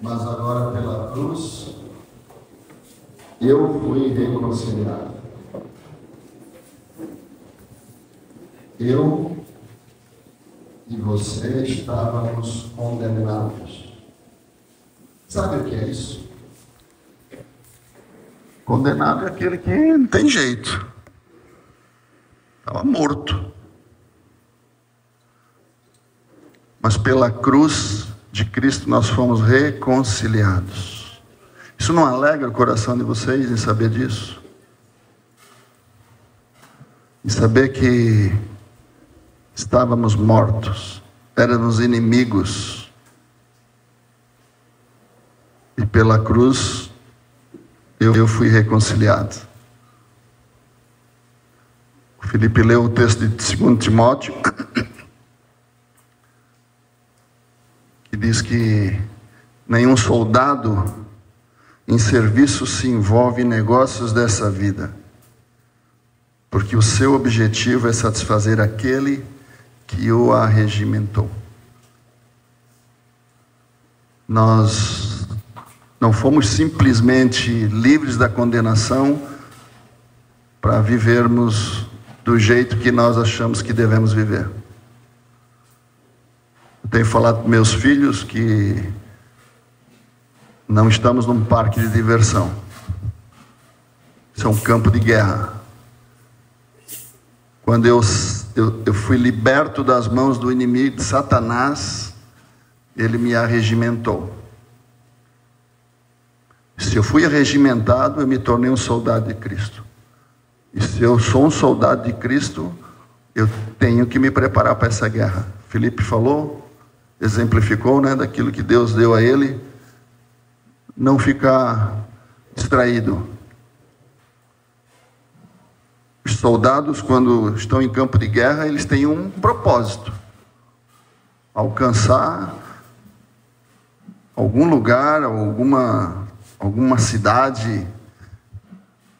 mas agora pela cruz eu fui reconciliado. Eu e você estávamos condenados. Sabe o que é isso? Condenado é aquele que não tem jeito. Estava morto. Mas pela cruz de Cristo nós fomos reconciliados. Isso não alegra o coração de vocês em saber disso? Em saber que estávamos mortos, éramos inimigos, e pela cruz eu fui reconciliado. O Felipe leu o texto de 2 Timóteo, que diz que nenhum soldado em serviço se envolve em negócios dessa vida, porque o seu objetivo é satisfazer aquele que o arregimentou. Nós não fomos simplesmente livres da condenação para vivermos do jeito que nós achamos que devemos viver. Eu tenho falado para meus filhos que não estamos num parque de diversão. Isso é um campo de guerra. Quando eu fui liberto das mãos do inimigo, de Satanás, ele me arregimentou. Se eu fui arregimentado, eu me tornei um soldado de Cristo. E se eu sou um soldado de Cristo, eu tenho que me preparar para essa guerra. Felipe falou, exemplificou, daquilo que Deus deu a ele. Não ficar distraído. Os soldados, quando estão em campo de guerra, eles têm um propósito: alcançar algum lugar, alguma cidade.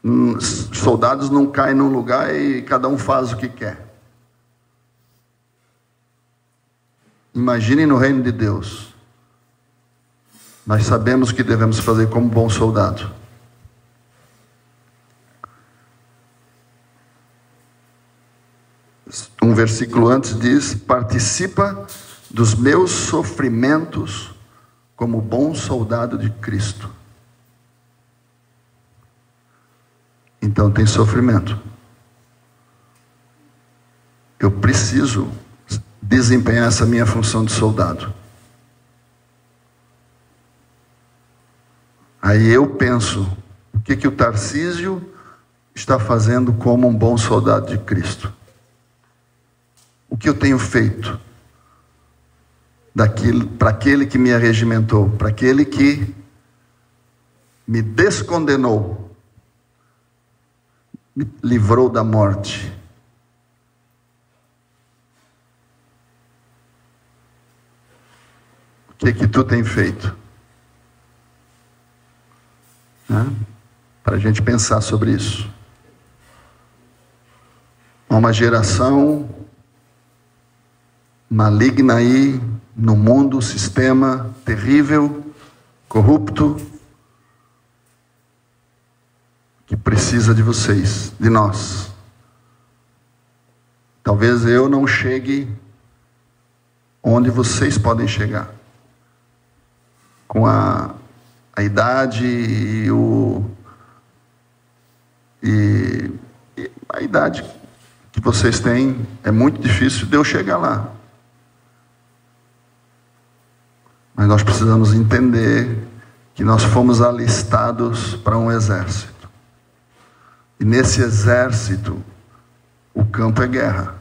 Os soldados não caem num lugar e cada um faz o que quer. Imaginem no reino de Deus. Nós sabemos o que devemos fazer como bom soldado. Um versículo antes diz: participa dos meus sofrimentos como bom soldado de Cristo. Então tem sofrimento. Eu preciso desempenhar essa minha função de soldado. Aí eu penso, o que o Tarcísio está fazendo como um bom soldado de Cristo? O que eu tenho feito para aquele que me arregimentou, para aquele que me descondenou, me livrou da morte? O que tu tem feito? Para a gente pensar sobre isso. Há uma geração maligna aí no mundo, sistema terrível, corrupto, que precisa de vocês, de nós. Talvez eu não chegue onde vocês podem chegar, com a idade e a idade que vocês têm. É muito difícil de eu chegar lá. Mas nós precisamos entender que nós fomos alistados para um exército. E nesse exército, o campo é guerra.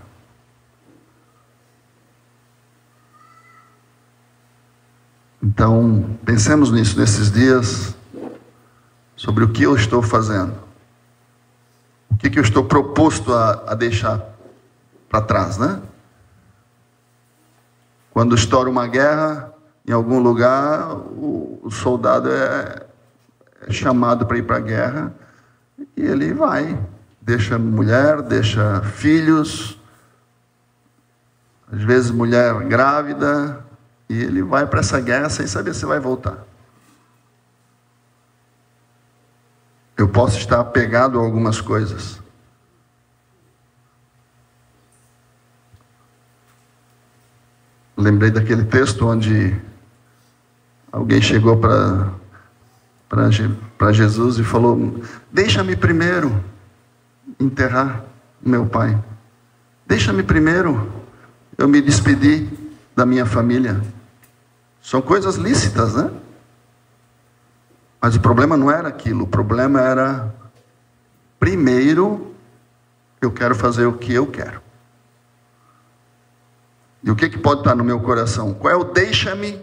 Então, pensemos nisso nesses dias, sobre o que eu estou fazendo. O que eu estou proposto a deixar para trás, Quando estoura uma guerra em algum lugar, o soldado é chamado para ir para a guerra, e ele vai, deixa mulher, deixa filhos, às vezes mulher grávida, e ele vai para essa guerra sem saber se vai voltar. Eu posso estar apegado a algumas coisas. Lembrei daquele texto onde alguém chegou para Jesus e falou: deixa-me primeiro enterrar meu pai. Deixa-me primeiro eu me despedir da minha família. São coisas lícitas, né? Mas o problema não era aquilo. O problema era, primeiro, eu quero fazer o que eu quero. E o que pode estar no meu coração? Qual é o deixa-me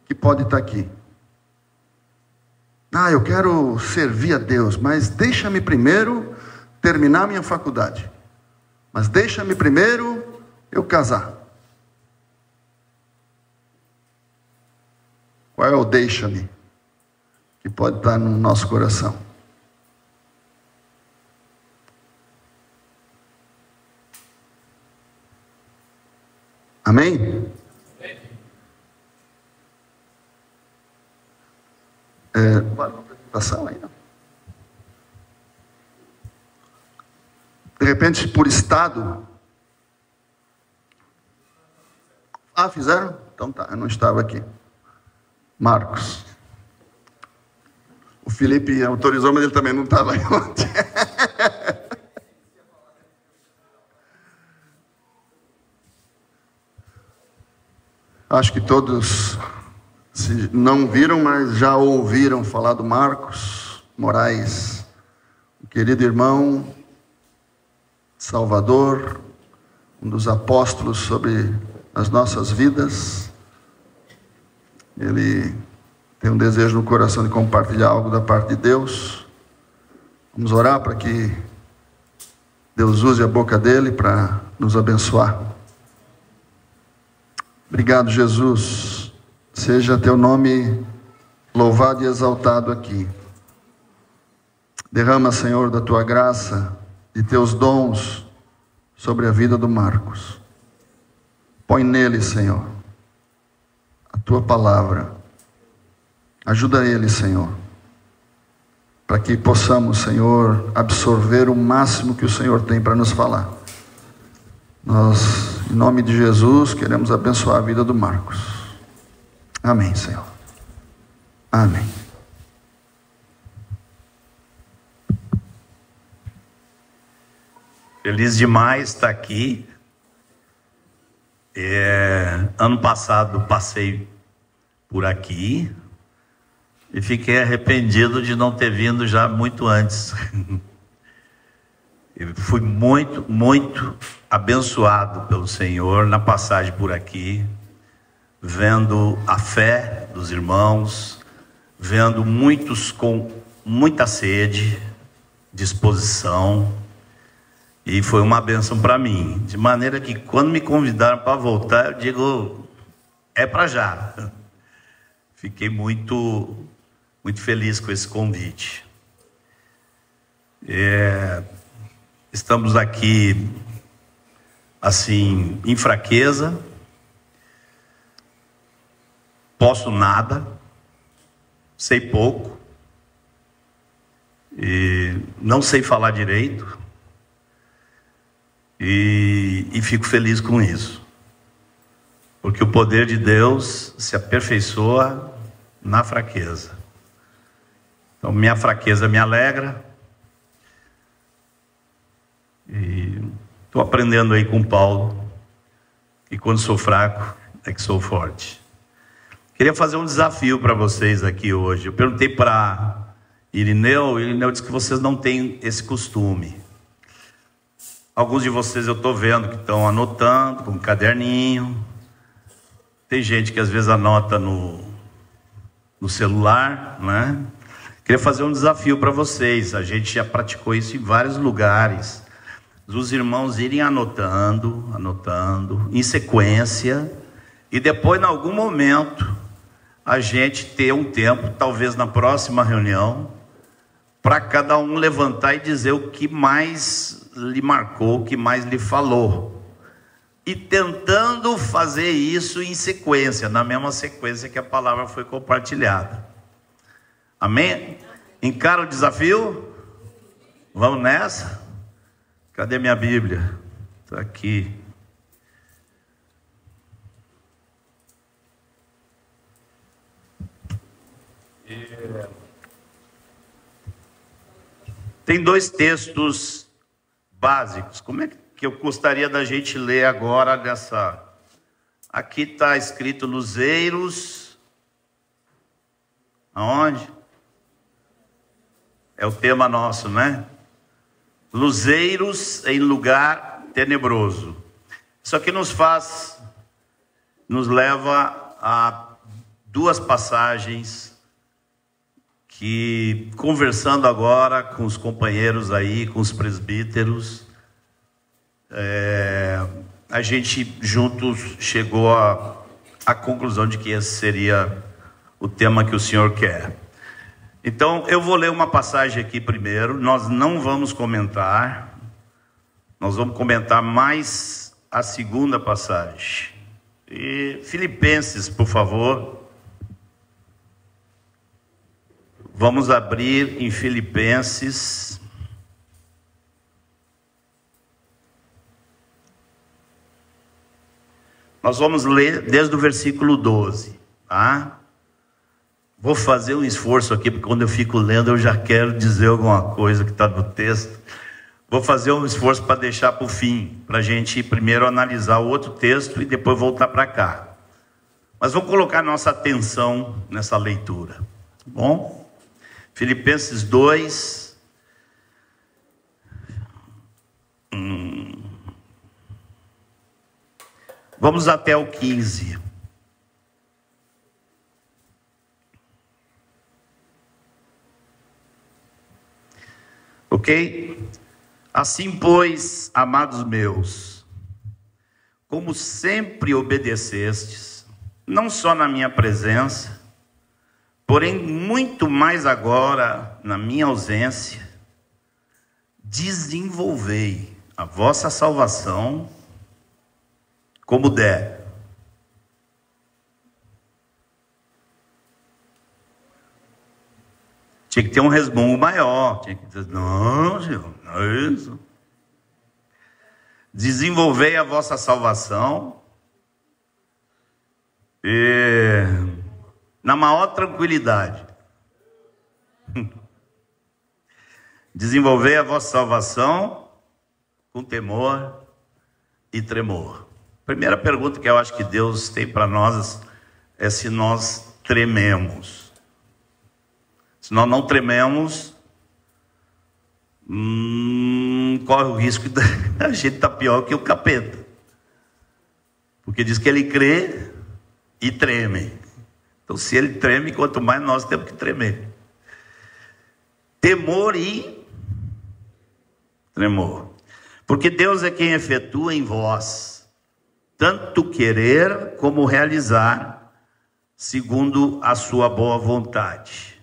que pode estar aqui? Eu quero servir a Deus, mas deixa-me primeiro terminar minha faculdade. Mas deixa-me primeiro eu casar. Qual é o deixa-me que pode estar no nosso coração? Amém? Uma apresentação aí, não? De repente, por estado. Fizeram? Então tá, eu não estava aqui. Marcos. O Felipe autorizou, mas ele também não estava aí ontem. Acho que todos não viram, mas já ouviram falar do Marcos Moraes, um querido irmão, Salvador, um dos apóstolos sobre as nossas vidas. Ele tem um desejo no coração de compartilhar algo da parte de Deus. Vamos orar para que Deus use a boca dele para nos abençoar. Obrigado, Jesus. Seja teu nome louvado e exaltado aqui. Derrama, Senhor, da tua graça, de teus dons sobre a vida do Marcos. Põe nele, Senhor, a tua palavra. Ajuda ele, Senhor, para que possamos, Senhor, absorver o máximo que o Senhor tem para nos falar. Nós, em nome de Jesus, queremos abençoar a vida do Marcos. Amém, Senhor. Amém. Feliz demais estar aqui. Ano passado passei por aqui e fiquei arrependido de não ter vindo já muito antes. Eu fui muito abençoado pelo Senhor na passagem por aqui, vendo a fé dos irmãos, vendo muitos com muita sede, disposição, e foi uma bênção para mim, de maneira que quando me convidaram para voltar, eu digo, é para já. Fiquei muito feliz com esse convite. Estamos aqui, assim, em fraqueza, posso nada, sei pouco, e não sei falar direito, e fico feliz com isso, porque o poder de Deus se aperfeiçoa na fraqueza. Então minha fraqueza me alegra, e estou aprendendo aí com Paulo, que quando sou fraco é que sou forte. Queria fazer um desafio para vocês aqui hoje. Eu perguntei para Irineu disse que vocês não têm esse costume. Alguns de vocês eu estou vendo que estão anotando com um caderninho. Tem gente que às vezes anota no celular, né? Queria fazer um desafio para vocês. A gente já praticou isso em vários lugares. Os irmãos irem anotando, em sequência, e depois, em algum momento, a gente ter um tempo, talvez na próxima reunião, para cada um levantar e dizer o que mais lhe marcou, o que mais lhe falou. E tentando fazer isso em sequência, na mesma sequência que a palavra foi compartilhada. Amém? Encara o desafio? Vamos nessa? Cadê minha Bíblia? Está aqui. Tem dois textos básicos. Como é que eu gostaria da gente ler agora dessa? Aqui está escrito luzeiros. Aonde? É o tema nosso, né? Luzeiros em lugar tenebroso. Isso aqui nos leva a duas passagens que, conversando agora com os companheiros aí, com os presbíteros, a gente juntos chegou à conclusão de que esse seria o tema que o Senhor quer. Então, eu vou ler uma passagem aqui primeiro, nós não vamos comentar, nós vamos comentar mais a segunda passagem. E Filipenses, por favor. Vamos abrir em Filipenses. Nós vamos ler desde o versículo 12, tá? Vou fazer um esforço aqui, porque quando eu fico lendo eu já quero dizer alguma coisa que está no texto. Vou fazer um esforço para deixar para o fim, para a gente primeiro analisar o outro texto e depois voltar para cá. Mas vou colocar nossa atenção nessa leitura, tá bom? Filipenses 2. Vamos até o 15. Ok? Assim, pois, amados meus, como sempre obedecestes, não só na minha presença, porém muito mais agora na minha ausência, desenvolvei a vossa salvação como der. Tinha que ter um resmungo maior. Tinha que dizer, não, Senhor, não é isso. Desenvolvei a vossa salvação e na maior tranquilidade. Desenvolvei a vossa salvação com temor e tremor. Primeira pergunta que eu acho que Deus tem para nós é se nós trememos. Se nós não trememos, corre o risco de a gente estar pior que o capeta. Porque diz que ele crê e treme. Então, se ele treme, quanto mais nós temos que tremer. Temor e tremor. Porque Deus é quem efetua em vós tanto querer como realizar, segundo a sua boa vontade.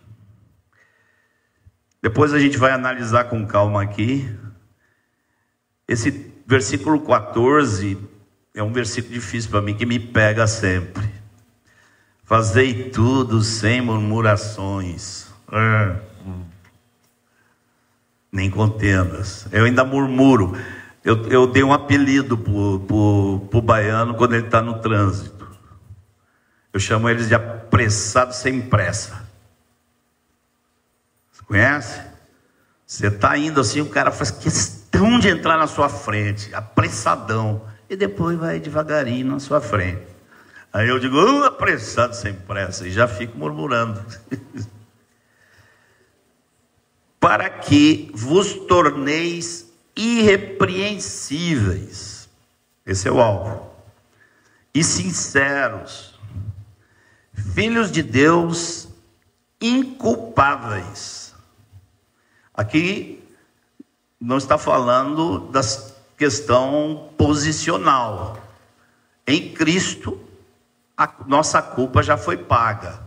Depois a gente vai analisar com calma aqui. Esse versículo 14 é um versículo difícil para mim, que me pega sempre. Fazei tudo sem murmurações, nem contendas. Eu ainda murmuro. Eu dei um apelido pro baiano quando ele está no trânsito. Eu chamo eles de apressado sem pressa. Você conhece? Você está indo assim, o cara faz questão de entrar na sua frente, apressadão, e depois vai devagarinho na sua frente. Aí eu digo, apressado sem pressa, e já fico murmurando. Para que vos torneis irrepreensíveis, esse é o alvo, e sinceros, filhos de Deus inculpáveis. Aqui não está falando da questão posicional. Em Cristo, a nossa culpa já foi paga.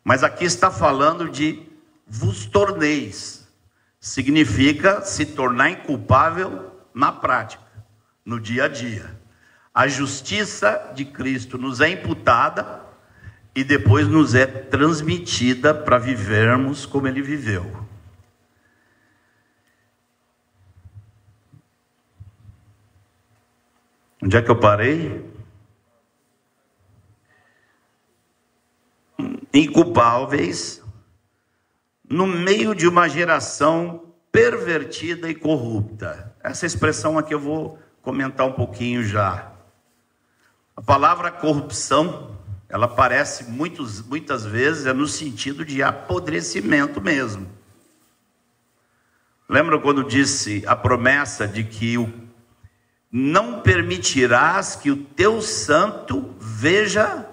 Mas aqui está falando de vos torneis. Significa se tornar inculpável na prática, no dia a dia. A justiça de Cristo nos é imputada e depois nos é transmitida para vivermos como ele viveu. Onde é que eu parei? Inculpáveis, no meio de uma geração pervertida e corrupta. Essa expressão aqui eu vou comentar um pouquinho já. A palavra corrupção, ela aparece muitas vezes no sentido de apodrecimento mesmo. Lembra quando disse a promessa de que não permitirás que o teu santo veja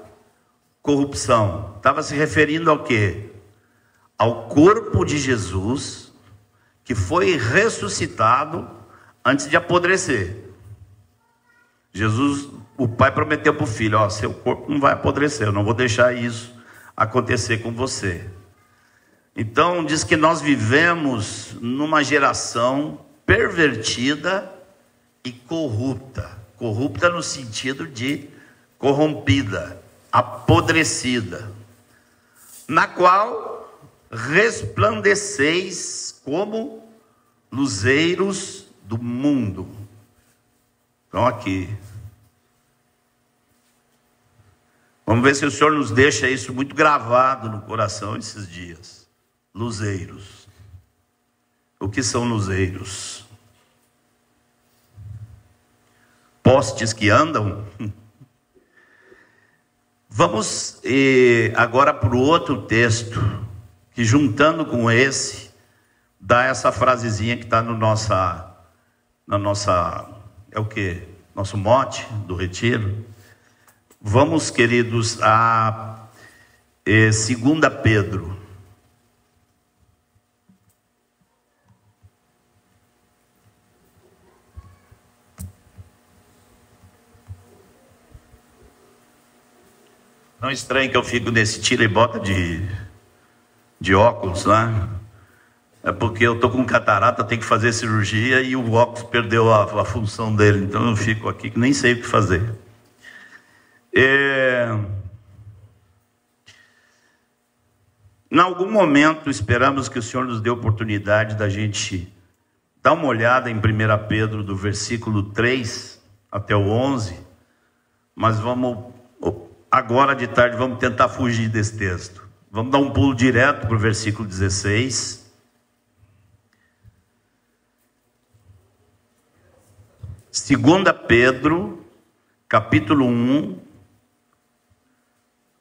corrupção? Estava se referindo ao quê? Ao corpo de Jesus, que foi ressuscitado antes de apodrecer. Jesus, o pai prometeu para o filho: ó, seu corpo não vai apodrecer, eu não vou deixar isso acontecer com você. Então diz que nós vivemos numa geração pervertida e corrupta. Corrupta no sentido de corrompida, apodrecida, na qual resplandeceis como luzeiros do mundo. Então aqui, vamos ver se o Senhor nos deixa isso muito gravado no coração esses dias. Luzeiros. O que são luzeiros? Postes que andam? Vamos agora para o outro texto, que juntando com esse, dá essa frasezinha que está na nossa, é o que? Nosso mote do retiro. Vamos, queridos, a 2 Pedro. Não estranhe que eu fico nesse tira e bota de óculos, né? É porque eu estou com catarata, tenho que fazer cirurgia e o óculos perdeu a função dele. Então eu fico aqui que nem sei o que fazer. Em algum momento esperamos que o Senhor nos dê a oportunidade da gente dar uma olhada em 1 Pedro, do versículo 3 até o 11. Mas agora de tarde vamos tentar fugir desse texto. Vamos dar um pulo direto para o versículo 16. Segunda Pedro, capítulo 1,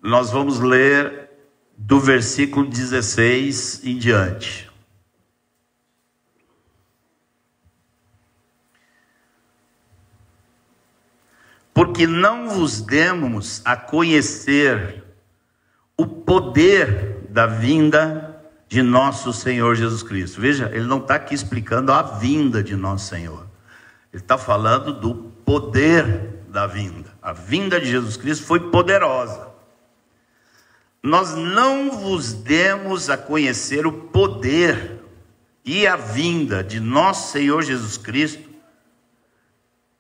nós vamos ler do versículo 16 em diante. Porque não vos demos a conhecer o poder da vinda de nosso Senhor Jesus Cristo. Veja, ele não está aqui explicando a vinda de nosso Senhor. Ele está falando do poder da vinda. A vinda de Jesus Cristo foi poderosa. Nós não vos demos a conhecer o poder e a vinda de nosso Senhor Jesus Cristo,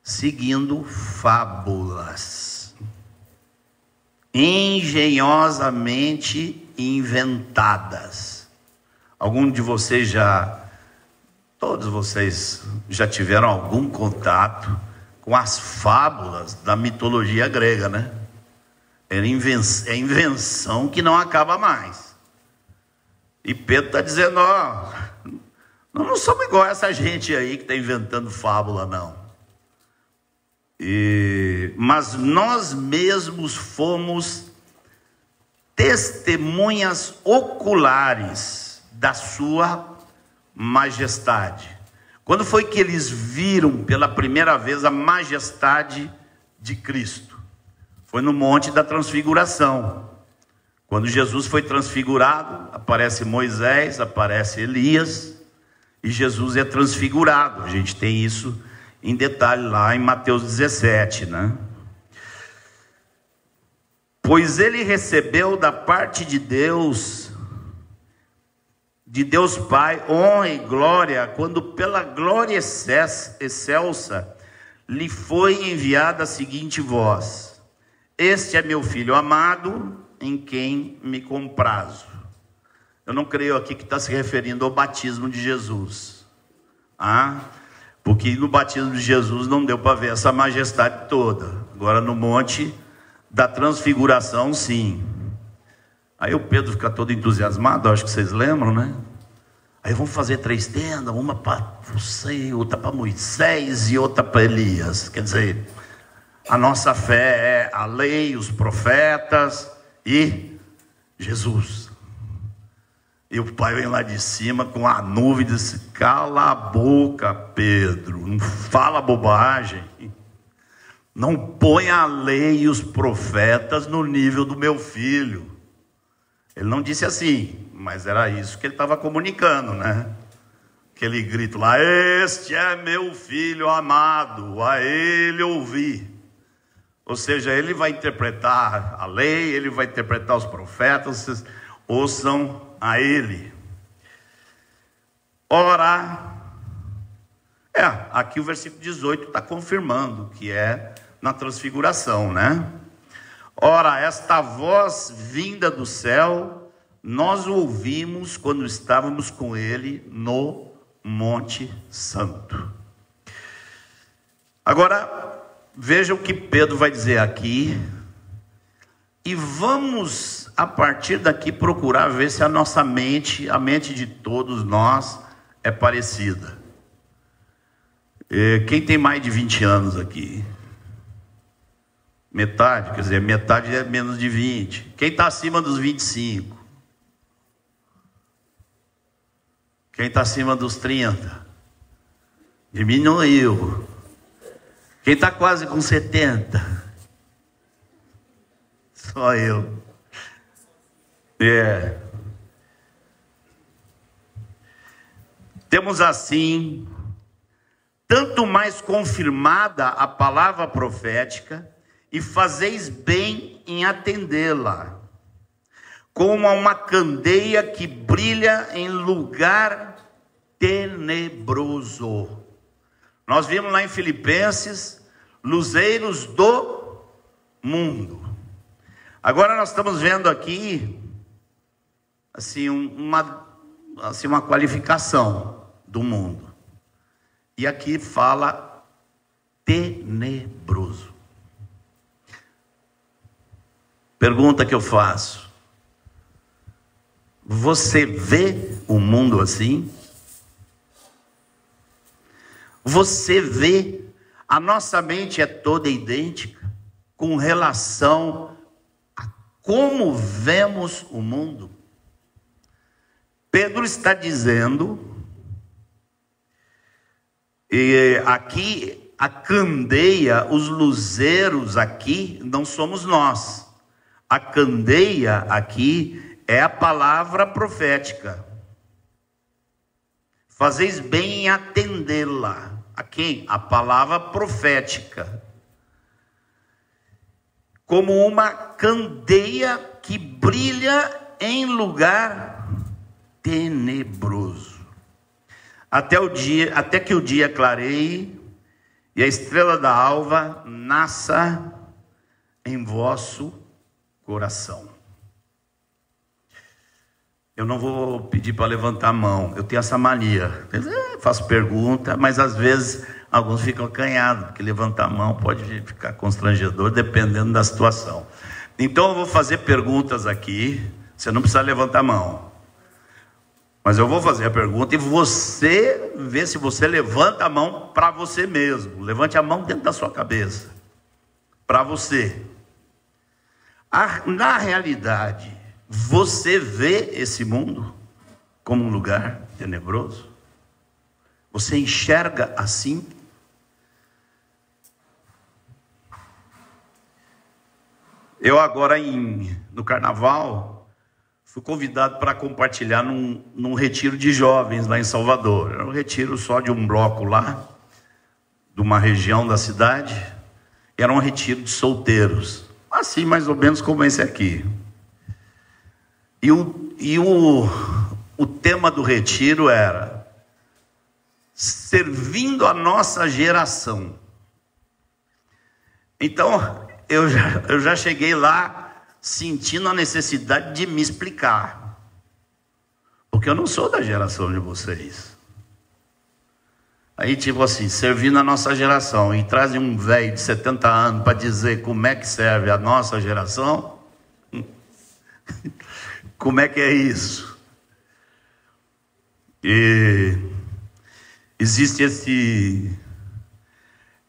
seguindo fábulas engenhosamente inventadas. Todos vocês já tiveram algum contato com as fábulas da mitologia grega, né? É invenção que não acaba mais. E Pedro está dizendo: ó, nós não somos igual a essa gente aí que está inventando fábula, não. Mas nós mesmos fomos testemunhas oculares da sua majestade. Quando foi que eles viram pela primeira vez a majestade de Cristo? Foi no Monte da Transfiguração. Quando Jesus foi transfigurado, aparece Moisés, aparece Elias, e Jesus é transfigurado. A gente tem isso em detalhe lá em Mateus 17, né? Pois ele recebeu da parte de Deus Pai, honra e glória, quando pela glória excelsa lhe foi enviada a seguinte voz: este é meu filho amado, em quem me comprazo. Eu não creio aqui que está se referindo ao batismo de Jesus. Porque no batismo de Jesus não deu para ver essa majestade toda. Agora no monte da transfiguração, sim. Aí o Pedro fica todo entusiasmado, acho que vocês lembram, né? Aí vamos fazer 3 tendas, uma para você, outra para Moisés e outra para Elias. Quer dizer, a nossa fé é a lei, os profetas e Jesus. E o pai vem lá de cima com a nuvem e diz: cala a boca, Pedro, não fala bobagem. Não põe a lei e os profetas no nível do meu filho. Ele não disse assim, mas era isso que ele estava comunicando, né? Aquele grito lá: este é meu filho amado, a ele ouvi. Ou seja, ele vai interpretar a lei, ele vai interpretar os profetas, vocês ouçam a ele. Ora, aqui o versículo 18 está confirmando que é na transfiguração, né? Ora, esta voz vinda do céu, nós ouvimos quando estávamos com ele no Monte Santo. Agora, veja o que Pedro vai dizer aqui, e vamos, a partir daqui, procurar ver se a nossa mente, a mente de todos nós, é parecida. Quem tem mais de 20 anos aqui? Metade, quer dizer, metade é menos de 20. Quem está acima dos 25? Quem está acima dos 30? Diminuiu. Quem está quase com 70? Só eu. Temos assim, tanto mais confirmada a palavra profética, e fazeis bem em atendê-la, como a uma candeia que brilha em lugar tenebroso. Nós vimos lá em Filipenses, luzeiros do mundo. Agora nós estamos vendo aqui, assim, uma qualificação do mundo. E aqui fala tenebroso. Pergunta que eu faço: você vê o mundo assim? Você vê? A nossa mente é toda idêntica com relação a como vemos o mundo. Pedro está dizendo, e aqui a candeia, os luzeiros aqui não somos nós. A candeia aqui é a palavra profética. Fazeis bem em atendê-la. A quem? A palavra profética. Como uma candeia que brilha em lugar tenebroso. Até que o dia clareie e a estrela da alva nasça em vosso coração. Eu não vou pedir para levantar a mão, eu tenho essa mania. Faço pergunta, mas às vezes alguns ficam acanhados, porque levantar a mão pode ficar constrangedor, dependendo da situação. Então eu vou fazer perguntas aqui, você não precisa levantar a mão. Mas eu vou fazer a pergunta e você vê se você levanta a mão para você mesmo. Levante a mão dentro da sua cabeça, para você. Na realidade, você vê esse mundo como um lugar tenebroso? Você enxerga assim? Eu agora no carnaval fui convidado para compartilhar num retiro de jovens lá em Salvador. Era um retiro só de um bloco lá, de uma região da cidade. Era um retiro de solteiros, assim mais ou menos como esse aqui. E o tema do retiro era servindo a nossa geração. Então eu já cheguei lá sentindo a necessidade de me explicar, porque eu não sou da geração de vocês. Aí tipo assim, servindo a nossa geração, e trazem um velho de 70 anos para dizer como é que serve a nossa geração. Como é que é isso? E existe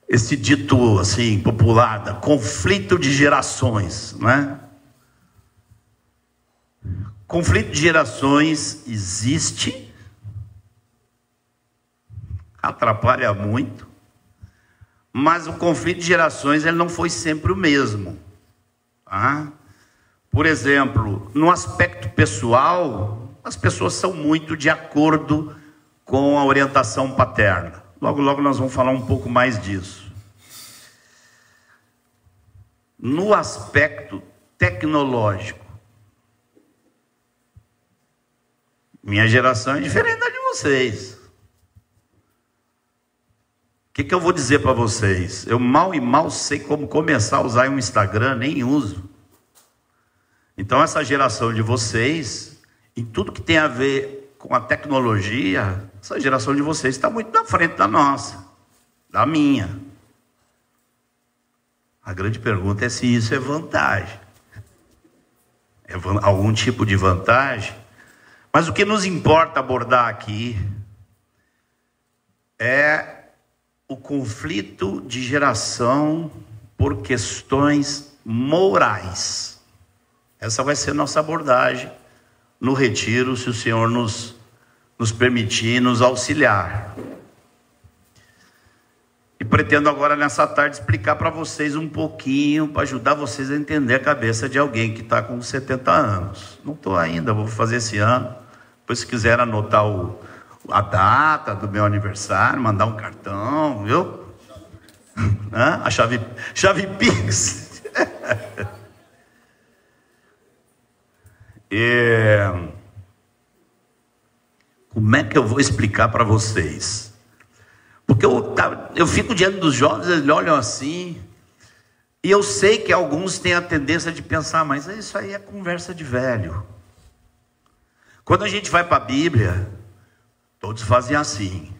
esse dito assim popular, da conflito de gerações, né? Conflito de gerações existe, atrapalha muito, mas o conflito de gerações ele não foi sempre o mesmo, tá? Por exemplo, no aspecto pessoal, as pessoas são muito de acordo com a orientação paterna. Logo, logo nós vamos falar um pouco mais disso. No aspecto tecnológico, minha geração é diferente da de vocês. O que eu vou dizer para vocês? Eu mal e mal sei como começar a usar um Instagram, nem uso. Então essa geração de vocês, em tudo que tem a ver com a tecnologia, essa geração de vocês está muito na frente da nossa, da minha. A grande pergunta é se isso é vantagem. É algum tipo de vantagem? Mas o que nos importa abordar aqui é o conflito de geração por questões morais. Essa vai ser nossa abordagem no retiro, se o Senhor nos permitir, nos auxiliar. E pretendo agora nessa tarde explicar para vocês um pouquinho, para ajudar vocês a entender a cabeça de alguém que está com 70 anos. Não estou ainda, vou fazer esse ano. Depois, se quiser anotar a data do meu aniversário, mandar um cartão, viu? A chave Pix. Como é que eu vou explicar para vocês? Porque eu fico diante dos jovens, eles olham assim, e eu sei que alguns têm a tendência de pensar, mas isso aí é conversa de velho. Quando a gente vai para a Bíblia, todos fazem assim.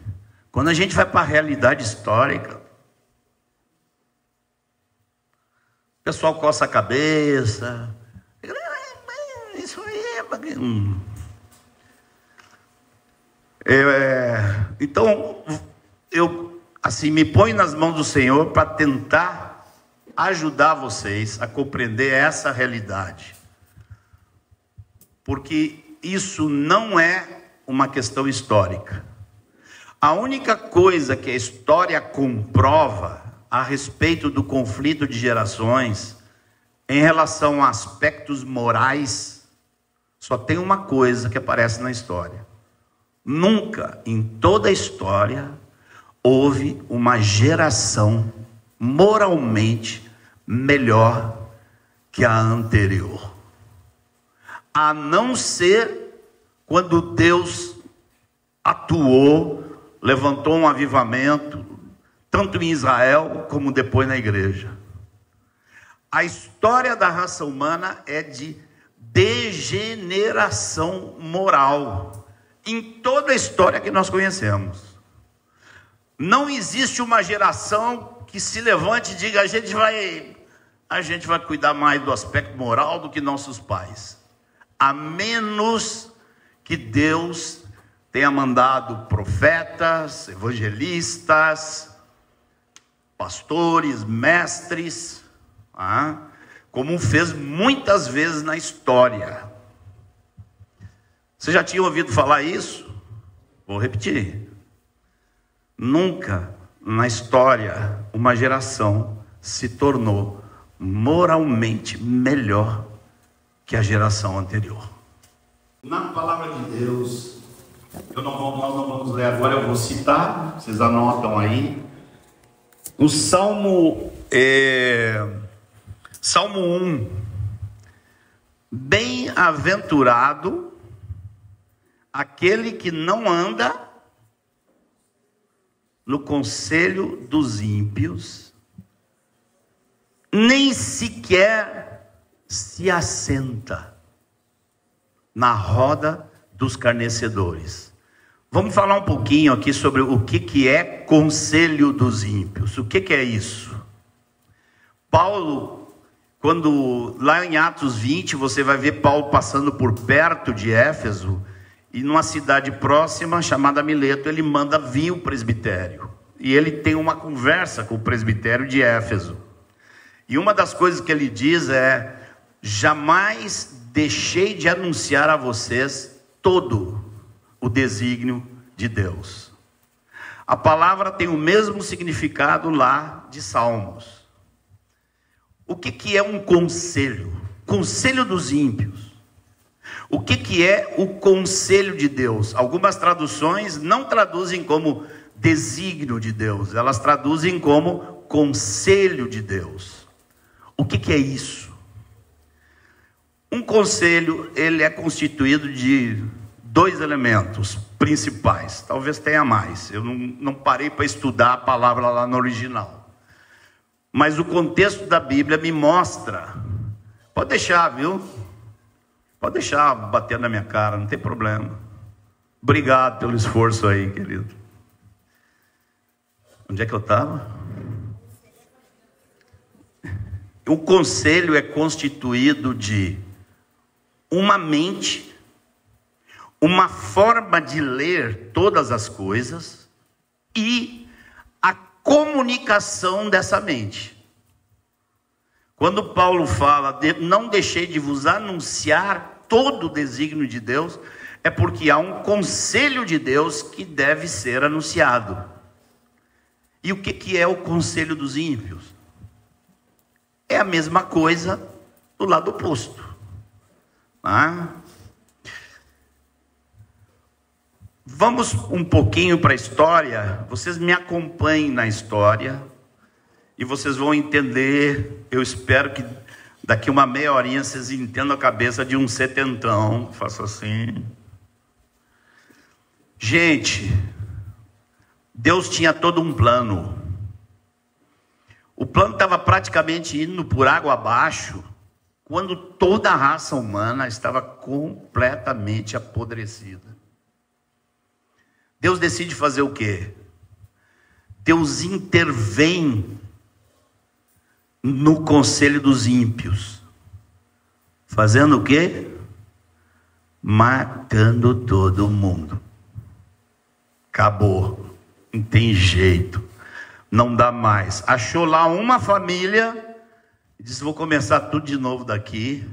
Quando a gente vai para a realidade histórica, o pessoal coça a cabeça. Isso aí então, eu assim me ponho nas mãos do Senhor para tentar ajudar vocês a compreender essa realidade. Porque isso não é uma questão histórica. A única coisa que a história comprova a respeito do conflito de gerações, em relação a aspectos morais, só tem uma coisa que aparece na história. Nunca, em toda a história, houve uma geração moralmente melhor que a anterior. A não ser quando Deus atuou, levantou um avivamento, tanto em Israel como depois na igreja. A história da raça humana é de degeneração moral, em toda a história que nós conhecemos. Não existe uma geração que se levante e diga: a gente vai cuidar mais do aspecto moral do que nossos pais. A menos que Deus tenha mandado profetas, evangelistas, pastores, mestres, como fez muitas vezes na história. Você já tinha ouvido falar isso? Vou repetir. Nunca na história uma geração se tornou moralmente melhor que a geração anterior. Na palavra de Deus, nós não vamos ler agora, eu vou citar, vocês anotam aí. O Salmo 1. Bem-aventurado aquele que não anda no conselho dos ímpios, nem sequer se assenta na roda dos escarnecedores. Vamos falar um pouquinho aqui sobre o que é conselho dos ímpios. O que é isso? Paulo, quando lá em Atos 20, você vai ver Paulo passando por perto de Éfeso, e numa cidade próxima, chamada Mileto, ele manda vir o presbitério. E ele tem uma conversa com o presbitério de Éfeso. E uma das coisas que ele diz é: jamais deixei de anunciar a vocês todo o desígnio de Deus. A palavra tem o mesmo significado lá de Salmos. O que é um conselho? Conselho dos ímpios. O que é o conselho de Deus? Algumas traduções não traduzem como desígnio de Deus, elas traduzem como conselho de Deus. O que é isso? Um conselho, ele é constituído de dois elementos principais, talvez tenha mais, eu não parei para estudar a palavra lá no original, mas o contexto da Bíblia me mostra. Pode deixar, viu? Pode deixar bater na minha cara, não tem problema. Obrigado pelo esforço aí, querido. Onde é que eu estava? O conselho é constituído de uma mente, uma forma de ler todas as coisas e a comunicação dessa mente. Quando Paulo fala, não deixei de vos anunciar todo o desígnio de Deus, é porque há um conselho de Deus que deve ser anunciado. E o que é o conselho dos ímpios? É a mesma coisa do lado oposto. Vamos um pouquinho para a história. Vocês me acompanhem na história e vocês vão entender. Eu espero que daqui uma meia horinha vocês entendam a cabeça de um setentão. Faço assim. Gente, Deus tinha todo um plano. O plano estava praticamente indo por água abaixo, quando toda a raça humana estava completamente apodrecida. Deus decide fazer o quê? Deus intervém no conselho dos ímpios. Fazendo o quê? Matando todo mundo. Acabou. Não tem jeito. Não dá mais. Achou lá uma família e disse: vou começar tudo de novo daqui,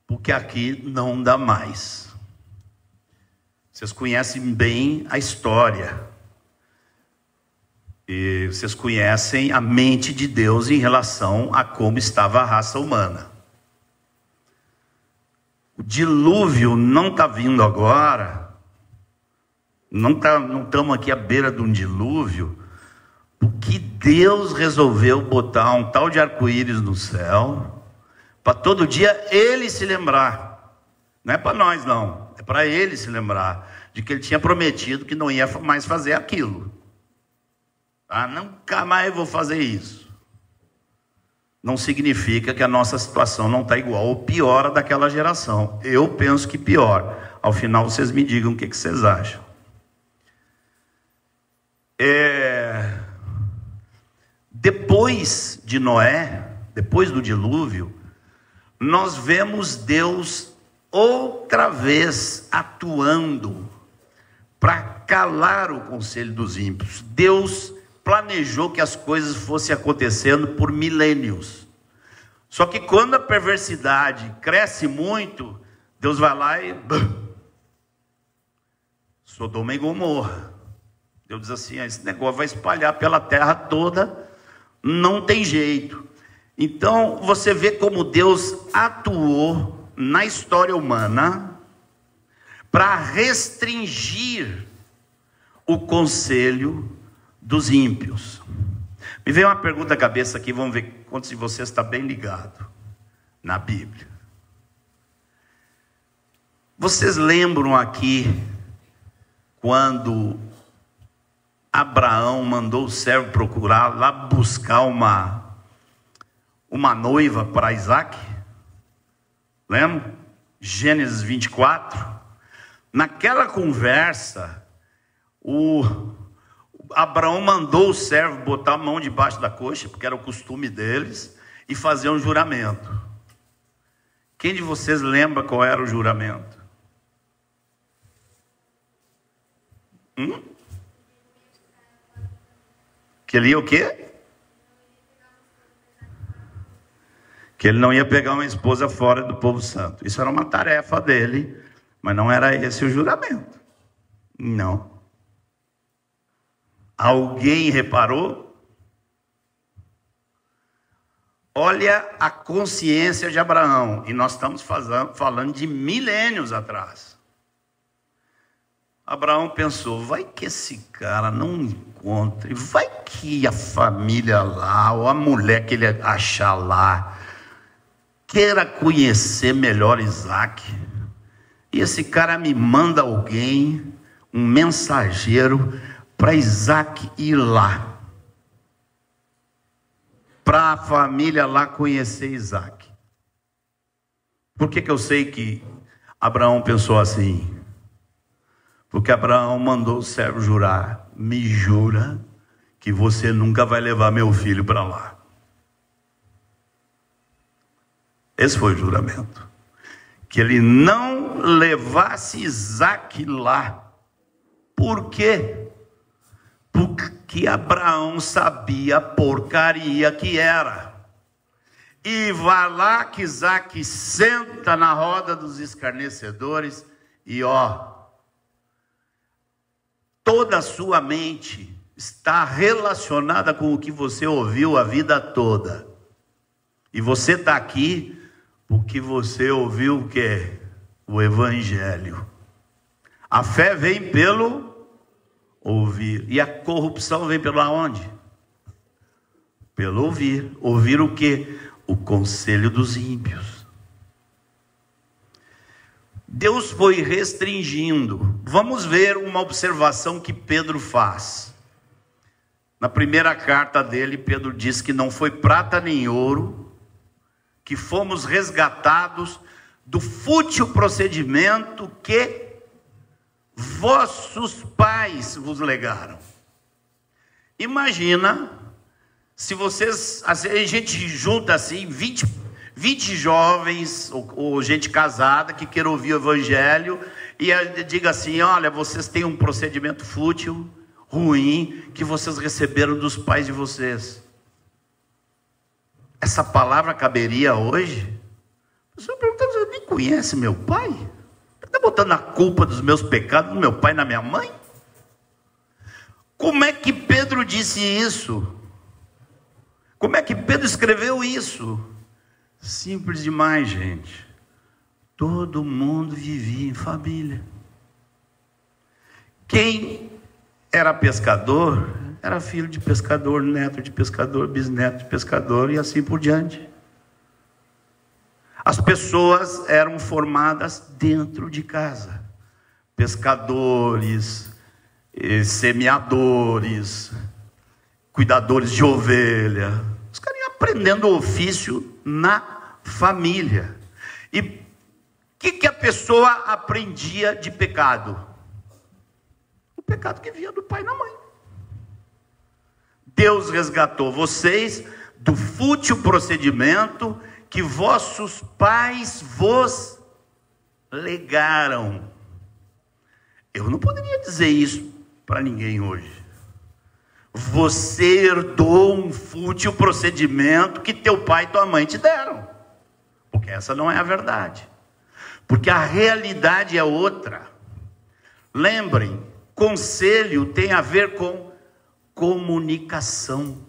porque aqui não dá mais. Vocês conhecem bem a história. E vocês conhecem a mente de Deus em relação a como estava a raça humana. O dilúvio não está vindo agora. Não estamos aqui à beira de um dilúvio, porque Deus resolveu botar um tal de arco-íris no céu, para todo dia Ele se lembrar. Não é para nós não, é para Ele se lembrar de que Ele tinha prometido que não ia mais fazer aquilo. Nunca mais vou fazer isso. Não significa que a nossa situação não está igual ou pior a daquela geração. Eu penso que pior. Ao final vocês me digam o que vocês acham. Depois de Noé, depois do dilúvio, nós vemos Deus outra vez atuando para calar o conselho dos ímpios. Deus planejou que as coisas fossem acontecendo por milênios. Só que quando a perversidade cresce muito, Deus vai lá e Sodoma e Gomorra. Deus diz assim: esse negócio vai espalhar pela terra toda, não tem jeito. Então você vê como Deus atuou na história humana para restringir o conselho dos ímpios. Me veio uma pergunta à cabeça aqui, vamos ver quantos de vocês está bem ligado na Bíblia. Vocês lembram aqui quando Abraão mandou o servo procurar lá buscar uma noiva para Isaac? Lembra? Gênesis 24. Naquela conversa, Abraão mandou o servo botar a mão debaixo da coxa, porque era o costume deles, e fazer um juramento. Quem de vocês lembra qual era o juramento? Que ele ia o quê? Que ele não ia pegar uma esposa fora do povo santo. Isso era uma tarefa dele, mas não era esse o juramento. Não. Alguém reparou? Olha a consciência de Abraão, e nós estamos falando de milênios atrás. Abraão pensou, vai que esse cara não encontre, vai que a família lá, ou a mulher que ele achar lá, queira conhecer melhor Isaac, e esse cara me manda alguém, um mensageiro, para Isaac ir lá, para a família lá conhecer Isaac. Por que eu sei que Abraão pensou assim? Porque Abraão mandou o servo jurar, me jura que você nunca vai levar meu filho para lá. Esse foi o juramento. Que ele não levasse Isaac lá. Por quê? Porque Abraão sabia a porcaria que era. E vai lá que Isaac senta na roda dos escarnecedores e toda a sua mente está relacionada com o que você ouviu a vida toda. E você está aqui porque você ouviu o quê? O Evangelho. A fé vem pelo ouvir. E a corrupção vem pelo onde? Pelo ouvir. Ouvir o quê? O conselho dos ímpios. Deus foi restringindo. Vamos ver uma observação que Pedro faz. Na primeira carta dele, Pedro diz que não foi prata nem ouro, que fomos resgatados do fútil procedimento que vossos pais vos legaram. Imagina se vocês, a gente junta assim 20 jovens ou gente casada que quer ouvir o Evangelho e diga assim, olha, vocês têm um procedimento fútil, ruim, que vocês receberam dos pais de vocês. Essa palavra caberia hoje? A pessoa pergunta, você nem conhece meu pai? Está botando a culpa dos meus pecados no meu pai e na minha mãe? Como é que Pedro disse isso? Como é que Pedro escreveu isso? Simples demais, gente. Todo mundo vivia em família. Quem era pescador, era filho de pescador, neto de pescador, bisneto de pescador e assim por diante. As pessoas eram formadas dentro de casa. Pescadores, semeadores, cuidadores de ovelha. Os caras iam aprendendo o ofício na família. E o que a pessoa aprendia de pecado? O pecado que vinha do pai e da mãe. Deus resgatou vocês do fútil procedimento que vossos pais vos legaram. Eu não poderia dizer isso para ninguém hoje. Você herdou um fútil procedimento que teu pai e tua mãe te deram. Porque essa não é a verdade. Porque a realidade é outra. Lembrem, conselho tem a ver com comunicação.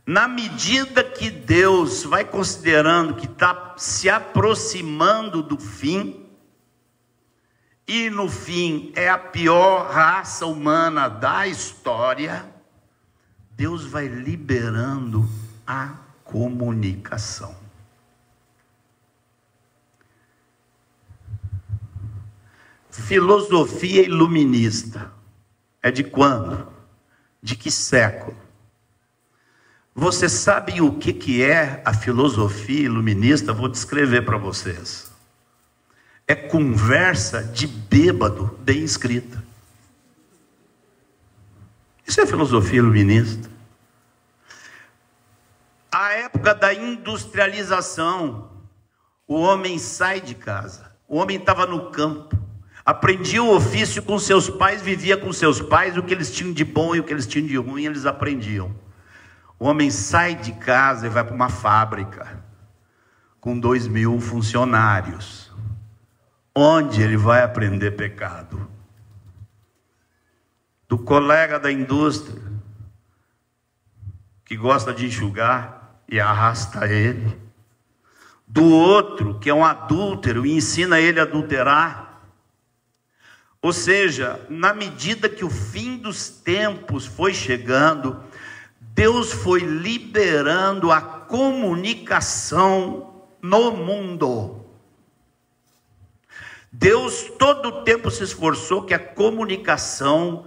Na medida que Deus vai considerando que está se aproximando do fim, e no fim é a pior raça humana da história, Deus vai liberando a comunicação. Filosofia iluminista é de quando? De que século? Você sabe o que é a filosofia iluminista? Vou descrever para vocês. É conversa de bêbado bem escrita. Isso é filosofia iluminista. A época da industrialização, o homem sai de casa, o homem estava no campo, aprendia o ofício com seus pais, vivia com seus pais, o que eles tinham de bom e o que eles tinham de ruim, eles aprendiam. O homem sai de casa e vai para uma fábrica, com 2.000 funcionários, onde ele vai aprender pecado. Do colega da indústria, que gosta de enxugar e arrasta ele. Do outro, que é um adúltero, e ensina ele a adulterar. Ou seja, na medida que o fim dos tempos foi chegando, Deus foi liberando a comunicação no mundo. Deus todo o tempo se esforçou que a comunicação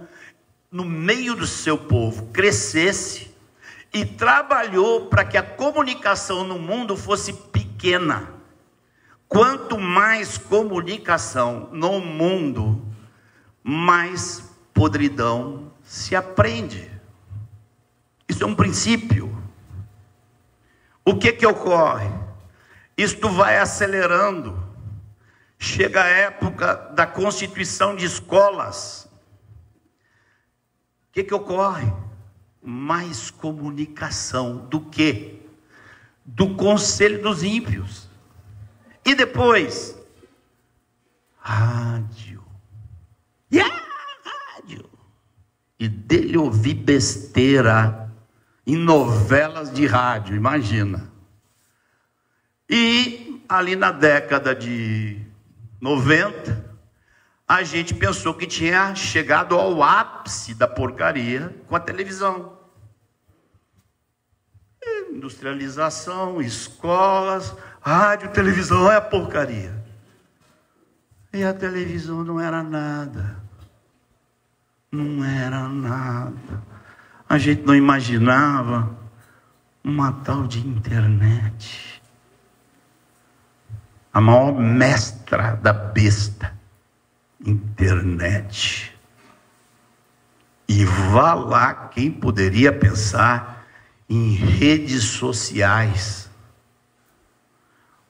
no meio do seu povo crescesse e trabalhou para que a comunicação no mundo fosse pequena. Quanto mais comunicação no mundo, mais podridão se aprende. Isso é um princípio. O que ocorre? Isto vai acelerando. Chega a época da constituição de escolas. O que ocorre? Mais comunicação do quê? Do conselho dos ímpios. E depois? Rádio. E a rádio. E dele ouvir besteira em novelas de rádio, imagina. E ali na década de 90, a gente pensou que tinha chegado ao ápice da porcaria com a televisão. Industrialização, escolas, rádio, televisão é a porcaria. E a televisão não era nada. Não era nada. A gente não imaginava uma tal de internet. A maior mestra da besta. Internet. E vá lá quem poderia pensar em redes sociais,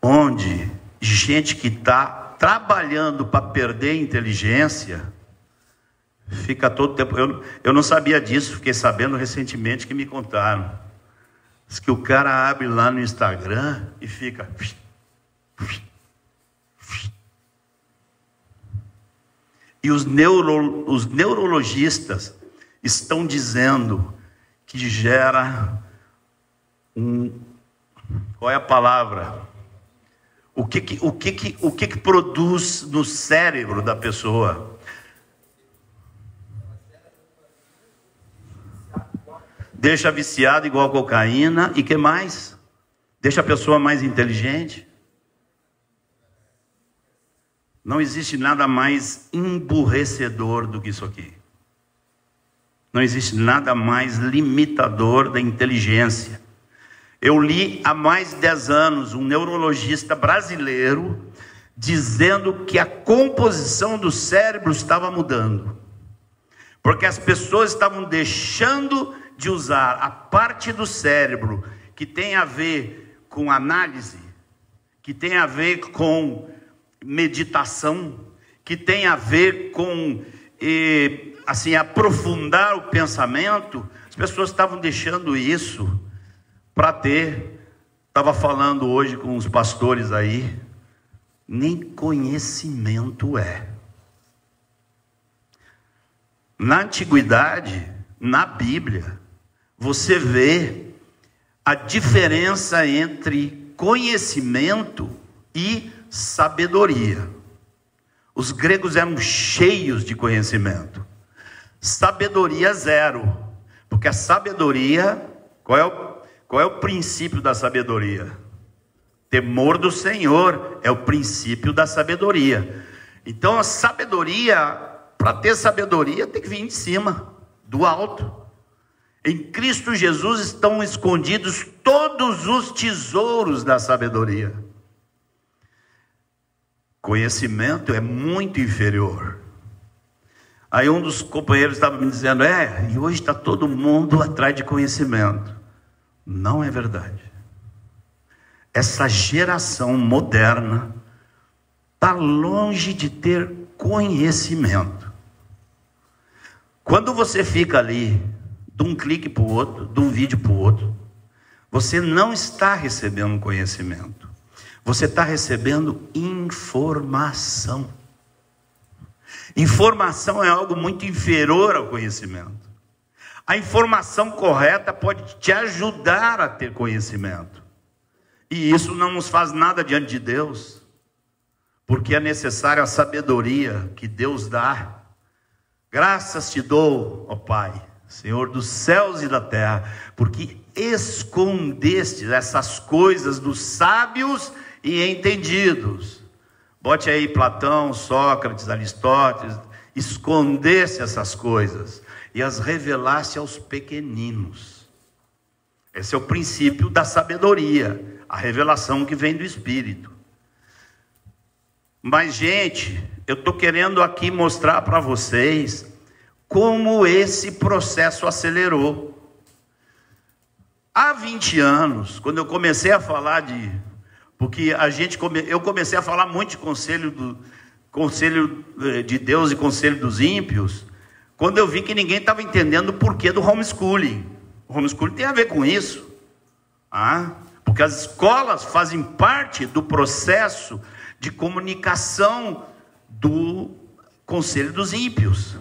onde gente que está trabalhando para perder a inteligência fica todo tempo. Eu não sabia disso, fiquei sabendo recentemente que me contaram. Diz que o cara abre lá no Instagram e fica. E os neurologistas estão dizendo que gera qual é a palavra? O que produz no cérebro da pessoa? Deixa viciado igual cocaína. E que mais? Deixa a pessoa mais inteligente. Não existe nada mais emburrecedor do que isso aqui. Não existe nada mais limitador da inteligência. Eu li há mais de 10 anos um neurologista brasileiro dizendo que a composição do cérebro estava mudando. Porque as pessoas estavam deixando de usar a parte do cérebro que tem a ver com análise, que tem a ver com meditação, que tem a ver com assim, aprofundar o pensamento. As pessoas estavam deixando isso para ter, estava falando hoje com os pastores aí, nem conhecimento é. Na antiguidade, na Bíblia, você vê a diferença entre conhecimento e sabedoria. Os gregos eram cheios de conhecimento. Sabedoria zero. Porque a sabedoria, qual é o princípio da sabedoria? Temor do Senhor é o princípio da sabedoria. Então a sabedoria, para ter sabedoria, tem que vir de cima, do alto. Em Cristo Jesus estão escondidos todos os tesouros da sabedoria. Conhecimento é muito inferior. Aí um dos companheiros estava me dizendo, e hoje está todo mundo atrás de conhecimento. Não é verdade. Essa geração moderna está longe de ter conhecimento. Quando você fica ali, de um clique para o outro, de um vídeo para o outro, você não está recebendo conhecimento. Você está recebendo informação. Informação é algo muito inferior ao conhecimento. A informação correta pode te ajudar a ter conhecimento. E isso não nos faz nada diante de Deus, porque é necessário a sabedoria que Deus dá. Graças te dou, ó Pai, Senhor dos céus e da terra, porque escondeste essas coisas dos sábios e entendidos. Bote aí Platão, Sócrates, Aristóteles. Escondeste essas coisas e as revelaste aos pequeninos. Esse é o princípio da sabedoria, a revelação que vem do Espírito. Mas, gente, eu estou querendo aqui mostrar para vocês como esse processo acelerou. Há 20 anos, quando eu comecei a falar porque eu comecei a falar muito de conselho de Deus e conselho dos ímpios, quando eu vi que ninguém estava entendendo o porquê do homeschooling. O homeschooling tem a ver com isso. Porque as escolas fazem parte do processo de comunicação do conselho dos ímpios.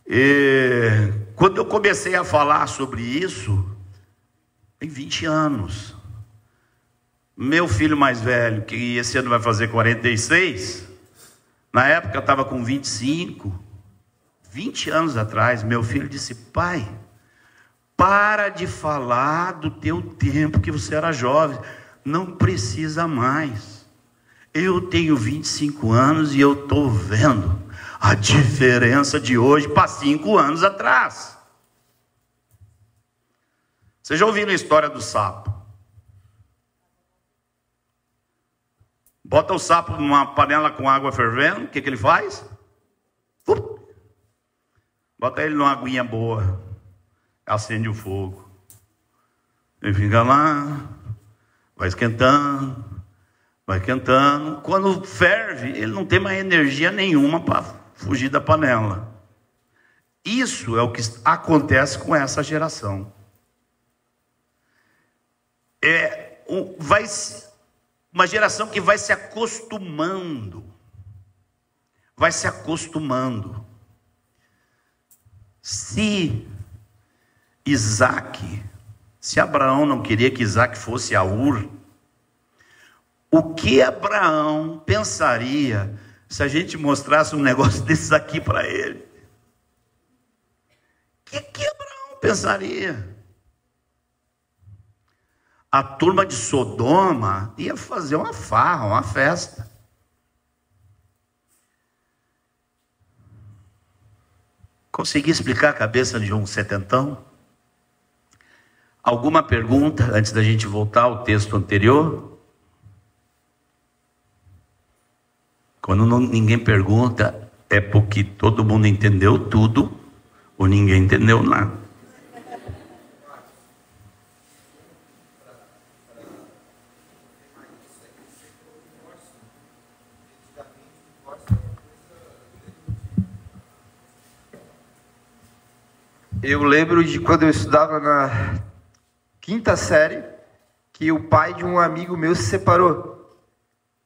E quando eu comecei a falar sobre isso, tem 20 anos. Meu filho mais velho, que esse ano vai fazer 46, na época eu estava com 25, 20 anos atrás, meu filho disse: pai, para de falar do teu tempo que você era jovem, não precisa mais. Eu tenho 25 anos e eu estou vendo a diferença de hoje para 5 anos atrás. Vocês já ouviram a história do sapo? Bota o sapo numa panela com água fervendo, o que ele faz? Bota ele numa aguinha boa, acende o fogo. Ele fica lá, vai esquentando, vai esquentando. Quando ferve, ele não tem mais energia nenhuma para fugir da panela. Isso é o que acontece com essa geração. Uma geração que vai se acostumando. Vai se acostumando. Se Abraão não queria que Isaac fosse a Ur, o que Abraão pensaria se a gente mostrasse um negócio desses aqui para ele? O que Abraão pensaria? A turma de Sodoma ia fazer uma farra, uma festa. Consegui explicar a cabeça de um setentão? Alguma pergunta antes da gente voltar ao texto anterior? Quando ninguém pergunta, é porque todo mundo entendeu tudo ou ninguém entendeu nada. Eu lembro de quando eu estudava na 5ª série, que o pai de um amigo meu se separou.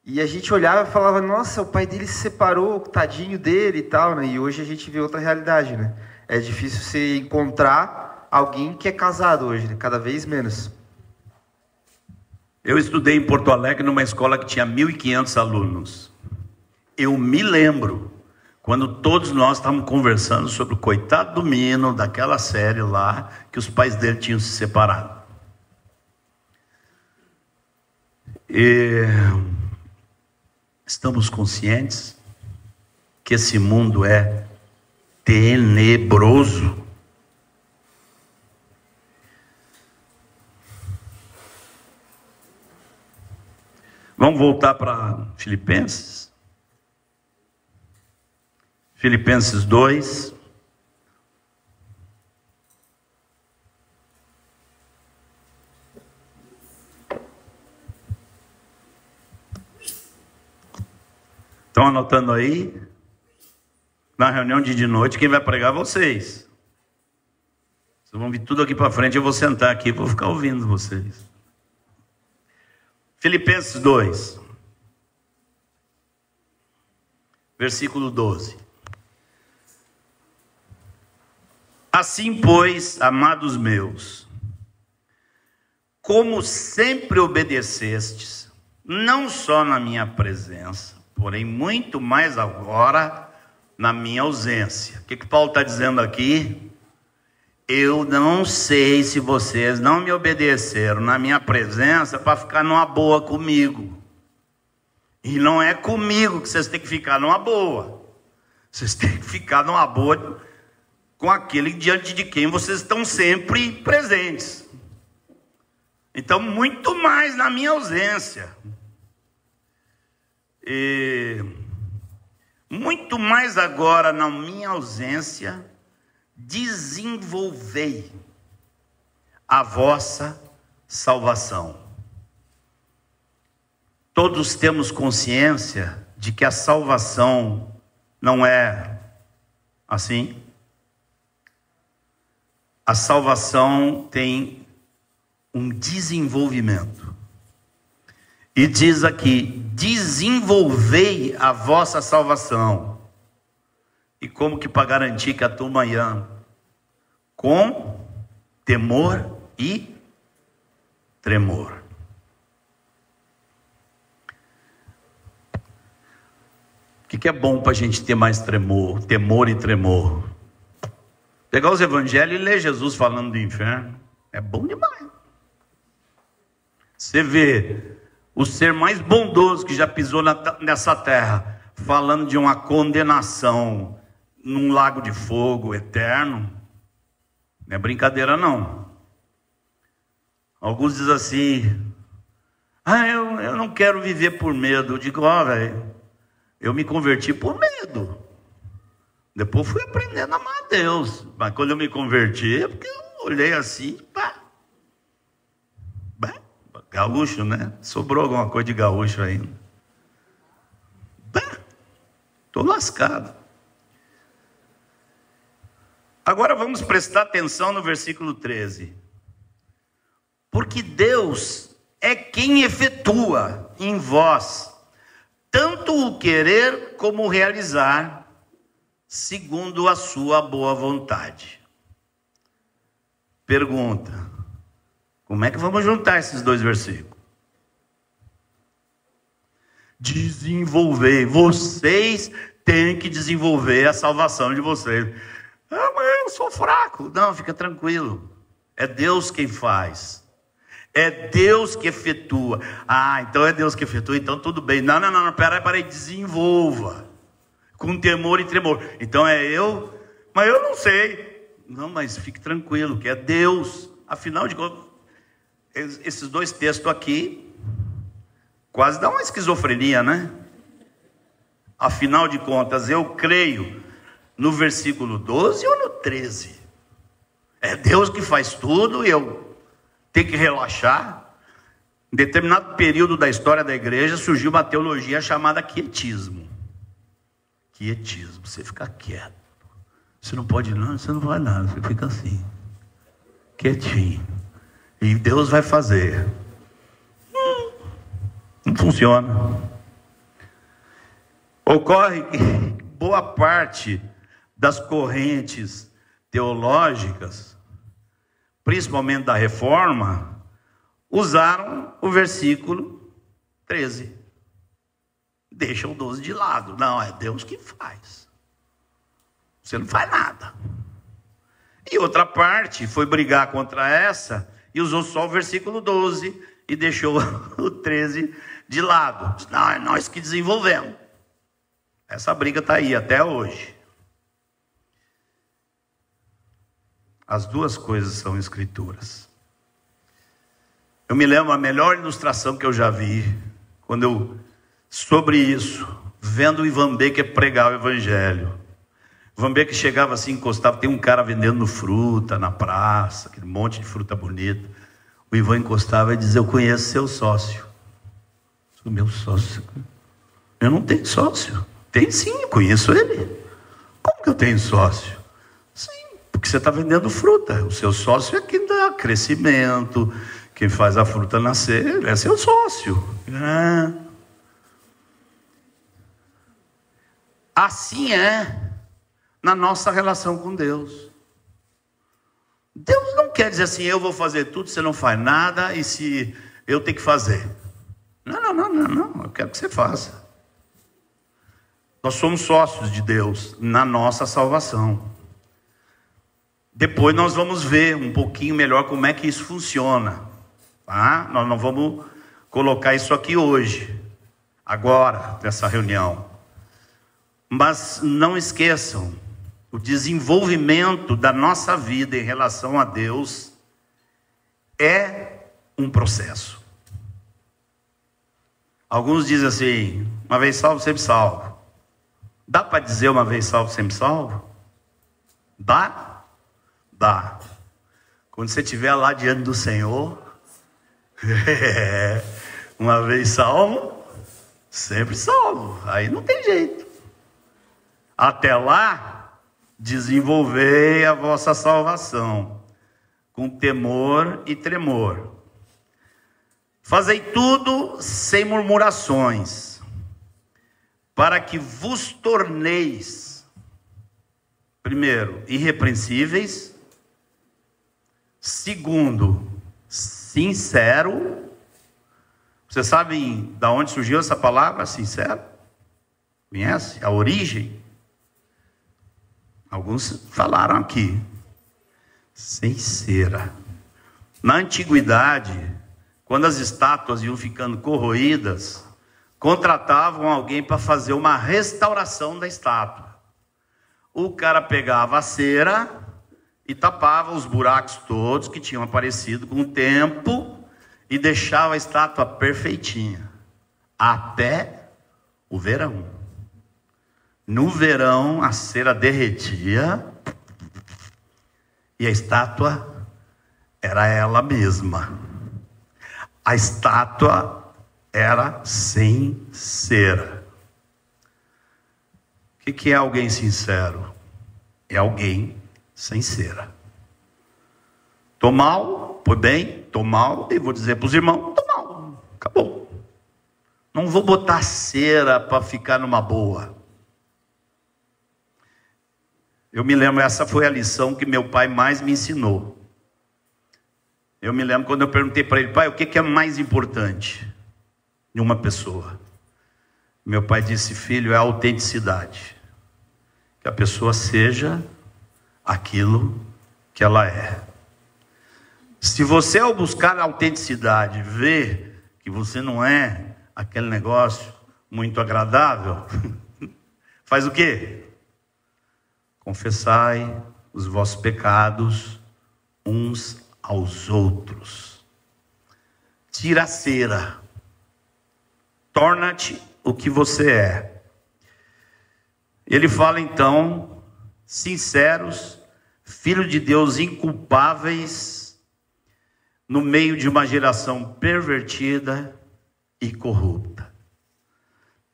E a gente olhava e falava: nossa, o pai dele se separou, tadinho dele e tal, né? E hoje a gente vê outra realidade, né? É difícil você encontrar alguém que é casado hoje, né? Cada vez menos. Eu estudei em Porto Alegre numa escola que tinha 1.500 alunos. Eu me lembro quando todos nós estávamos conversando sobre o coitado do menino daquela série lá, que os pais dele tinham se separado. E estamos conscientes que esse mundo é tenebroso. Vamos voltar para Filipenses. Filipenses 2. Estão anotando aí? Na reunião de noite, quem vai pregar é vocês. Vocês vão vir tudo aqui para frente, eu vou sentar aqui e vou ficar ouvindo vocês. Filipenses 2, versículo 12. Assim, pois, amados meus, como sempre obedecestes, não só na minha presença, porém muito mais agora na minha ausência. O que Paulo está dizendo aqui? Eu não sei se vocês não me obedeceram na minha presença para ficar numa boa comigo. E não é comigo que vocês têm que ficar numa boa. Vocês têm que ficar numa boa com aquele diante de quem vocês estão sempre presentes. Então, muito mais na minha ausência. E muito mais agora na minha ausência, desenvolvei a vossa salvação. Todos temos consciência de que a salvação não é assim. A salvação tem um desenvolvimento. E diz aqui: desenvolvei a vossa salvação. E como que para garantir que a turma ia? Com temor e tremor. O que é bom para a gente ter mais tremor? Temor e tremor. Pegar os evangelhos e ler Jesus falando do inferno. É bom demais. Você vê o ser mais bondoso que já pisou nessa terra falando de uma condenação num lago de fogo eterno. Não é brincadeira não. Alguns dizem assim: eu não quero viver por medo. Eu digo: velho, eu me converti por medo. Depois fui aprendendo a amar a Deus. Mas quando eu me converti, é porque eu olhei assim, gaúcho, né? Sobrou alguma coisa de gaúcho ainda. Estou lascado. Agora vamos prestar atenção no versículo 13. Porque Deus é quem efetua em vós tanto o querer como o realizar, segundo a sua boa vontade. Pergunta: como é que vamos juntar esses dois versículos? Desenvolver. Vocês têm que desenvolver a salvação de vocês. Mas eu sou fraco. Não, fica tranquilo. É Deus quem faz. É Deus que efetua. Então é Deus que efetua, então tudo bem. Não, peraí, desenvolva. Com temor e tremor. Então é eu, mas eu não sei. Não, mas fique tranquilo, que é Deus. Afinal de contas, esses dois textos aqui quase dá uma esquizofrenia, né? Afinal de contas, eu creio no versículo 12 ou no 13? É Deus que faz tudo e eu tenho que relaxar. Em determinado período da história da igreja surgiu uma teologia chamada quietismo. Quietismo, você fica quieto. Você não pode não, você não vai nada, você fica assim, quietinho. E Deus vai fazer. Não funciona. Ocorre que boa parte das correntes teológicas, principalmente da Reforma, usaram o versículo 13. Deixam o 12 de lado. Não, é Deus que faz. Você não faz nada. E outra parte foi brigar contra essa e usou só o versículo 12 e deixou o 13 de lado. Não, é nós que desenvolvemos. Essa briga está aí até hoje. As duas coisas são escrituras. Eu me lembro, a melhor ilustração que eu já vi sobre isso, vendo o Ivan Baker pregar o evangelho. O Ivan Baker chegava assim, encostava, tem um cara vendendo fruta na praça, aquele monte de fruta bonita. O Ivan encostava e dizia: eu conheço seu sócio. O meu sócio? Eu não tenho sócio. Tem sim, eu conheço ele. Como que eu tenho sócio? Sim, porque você está vendendo fruta. O seu sócio é quem dá crescimento, quem faz a fruta nascer, é seu sócio. Assim é na nossa relação com Deus. Deus não quer dizer assim: eu vou fazer tudo, você não faz nada, e se eu tenho que fazer. Não, eu quero que você faça. Nós somos sócios de Deus na nossa salvação. Depois nós vamos ver um pouquinho melhor como é que isso funciona, tá? Nós não vamos colocar isso aqui hoje, agora, nessa reunião. Mas não esqueçam, o desenvolvimento da nossa vida em relação a Deus é um processo. Alguns dizem assim: uma vez salvo, sempre salvo. Dá para dizer uma vez salvo, sempre salvo? Dá? Dá. Quando você estiver lá diante do Senhor, uma vez salvo, sempre salvo. Aí não tem jeito. Até lá, desenvolvei a vossa salvação com temor e tremor. Fazei tudo sem murmurações, para que vos torneis, primeiro, irrepreensíveis, segundo, sincero. Vocês sabem de onde surgiu essa palavra, sincero? Conhece a origem? Alguns falaram aqui. Sem-cera. Na antiguidade, quando as estátuas iam ficando corroídas, contratavam alguém para fazer uma restauração da estátua. O cara pegava a cera e tapava os buracos todos que tinham aparecido com o tempo e deixava a estátua perfeitinha, até o verão. No verão, a cera derretia e a estátua era ela mesma. A estátua era sem cera. O que é alguém sincero? É alguém sem cera. Tô mal, foi bem, tô mal, e vou dizer para os irmãos: tô mal, acabou. Não vou botar cera para ficar numa boa. Eu me lembro, essa foi a lição que meu pai mais me ensinou. Eu me lembro quando eu perguntei para ele: pai, o que é mais importante em uma pessoa? Meu pai disse: filho, é a autenticidade. Que a pessoa seja aquilo que ela é. Se você, ao buscar a autenticidade, vê que você não é aquele negócio muito agradável, faz o quê? Confessai os vossos pecados uns aos outros. Tira a cera. Torna-te o que você é. Ele fala então: sinceros, filhos de Deus inculpáveis, no meio de uma geração pervertida e corrupta,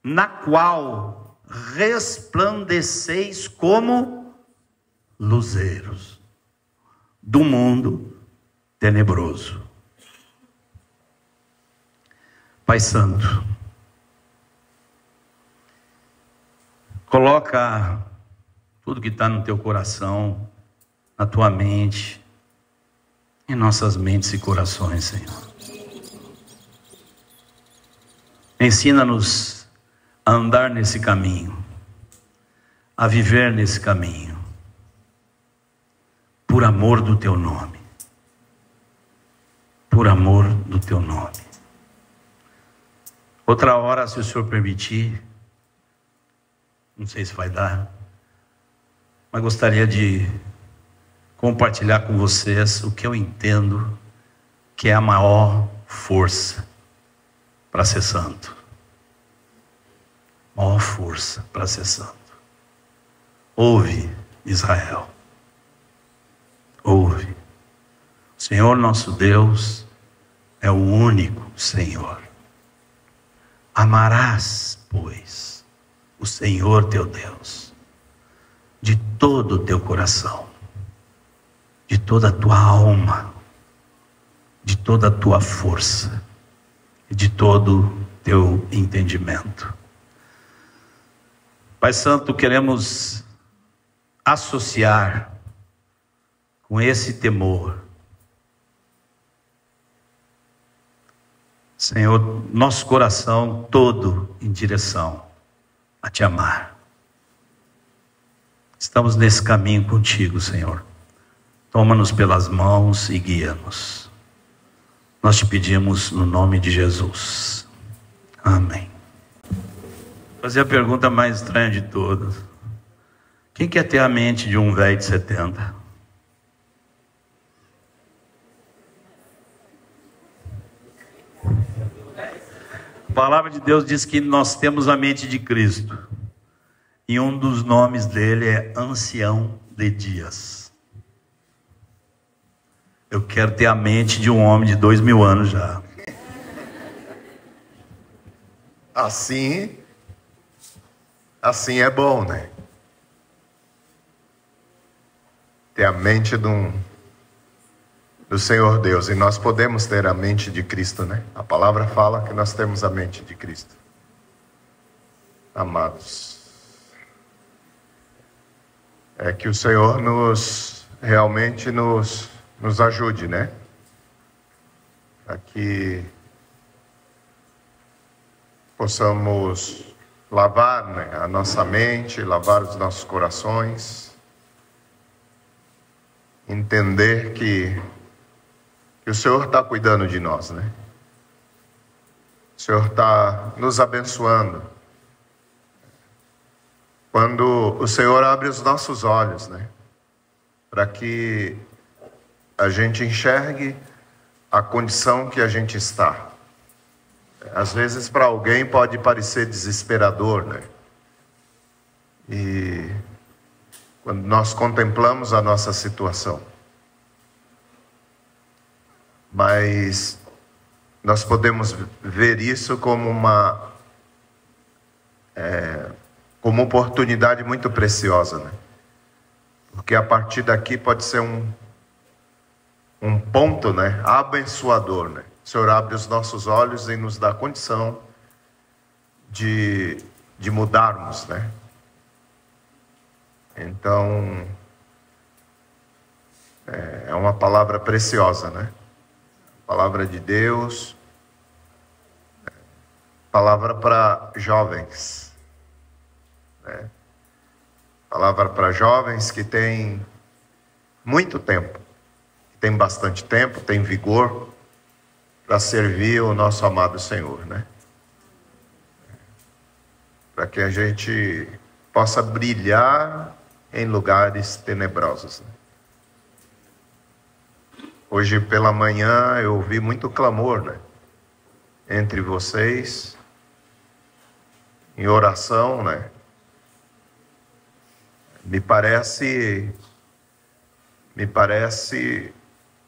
na qual resplandeceis como luzeiros do mundo tenebroso. Pai Santo, coloca tudo que está no teu coração, na tua mente, em nossas mentes e corações, Senhor. Ensina-nos a andar nesse caminho, a viver nesse caminho, por amor do teu nome. Por amor do teu nome. Outra hora, se o Senhor permitir, não sei se vai dar, mas gostaria de compartilhar com vocês o que eu entendo que é a maior força para ser santo. força para ser santo. Ouve, Israel. Ouve. O Senhor nosso Deus é o único Senhor. Amarás, pois, o Senhor teu Deus de todo o teu coração, de toda a tua alma, de toda a tua força e de todo o teu entendimento. Pai Santo, queremos associar com esse temor, Senhor, nosso coração todo em direção a Te amar. Estamos nesse caminho contigo, Senhor. Toma-nos pelas mãos e guia-nos. Nós te pedimos no nome de Jesus. Amém. Vou fazer a pergunta mais estranha de todas. Quem quer ter a mente de um velho de 70? A palavra de Deus diz que nós temos a mente de Cristo. E um dos nomes dele é Ancião de Dias. Eu quero ter a mente de um homem de 2000 anos já. Assim é bom, né? Ter a mente do Senhor Deus. E nós podemos ter a mente de Cristo, né? A palavra fala que nós temos a mente de Cristo. Amados, é que o Senhor realmente nos ajude, né? Para que possamos lavar, né, a nossa mente, lavar os nossos corações, entender que o Senhor está cuidando de nós, né? O Senhor está nos abençoando. Quando o Senhor abre os nossos olhos, né? Para que a gente enxergue a condição que a gente está. Às vezes para alguém pode parecer desesperador, né? E quando nós contemplamos a nossa situação. Mas nós podemos ver isso como uma oportunidade muito preciosa, né? Porque a partir daqui pode ser um ponto, né, abençoador, né? O Senhor abre os nossos olhos e nos dá condição de mudarmos, né? Então, é uma palavra preciosa, né? Palavra de Deus, palavra para jovens, né? Palavra para jovens que têm muito tempo, que têm bastante tempo, têm vigor para servir o nosso amado Senhor, né? Para que a gente possa brilhar em lugares tenebrosos, né? Hoje pela manhã eu ouvi muito clamor, né, entre vocês, em oração, né? Me parece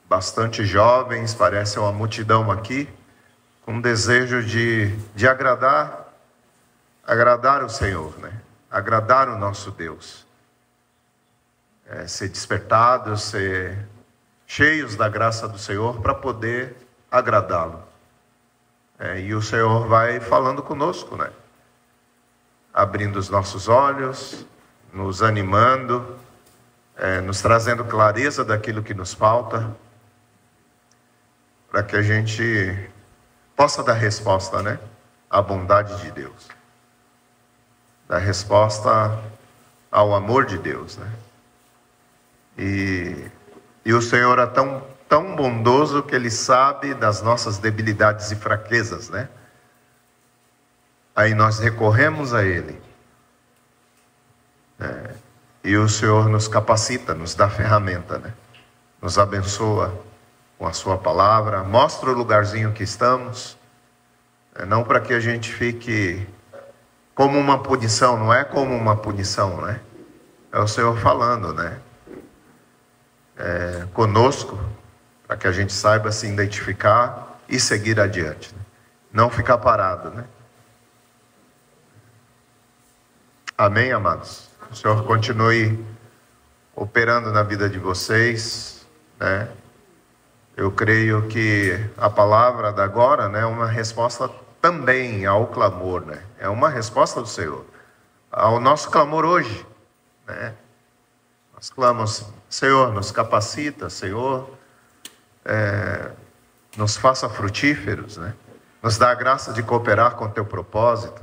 bastante jovens, parece uma multidão aqui, com desejo de agradar o Senhor, né? Agradar o nosso Deus. Ser despertados, ser cheios da graça do Senhor para poder agradá-lo. E o Senhor vai falando conosco, né? Abrindo os nossos olhos, nos animando, nos trazendo clareza daquilo que nos falta, para que a gente possa dar resposta, né, à bondade de Deus, dar resposta ao amor de Deus, né? E o Senhor é tão bondoso que Ele sabe das nossas debilidades e fraquezas, né? Aí nós recorremos a Ele. E o Senhor nos capacita, nos dá ferramenta, né? Nos abençoa com a sua palavra, mostra o lugarzinho que estamos, não para que a gente fique como uma punição, não é como uma punição, né? É o Senhor falando, né? Conosco, para que a gente saiba se identificar e seguir adiante, né? Não ficar parado, né? Amém, amados? O Senhor continue operando na vida de vocês, né? Eu creio que a palavra da agora, né, é uma resposta também ao clamor, né? É uma resposta do Senhor ao nosso clamor hoje, né? Nós clamamos: Senhor, nos capacita, Senhor, nos faça frutíferos, né? Nos dá a graça de cooperar com o teu propósito,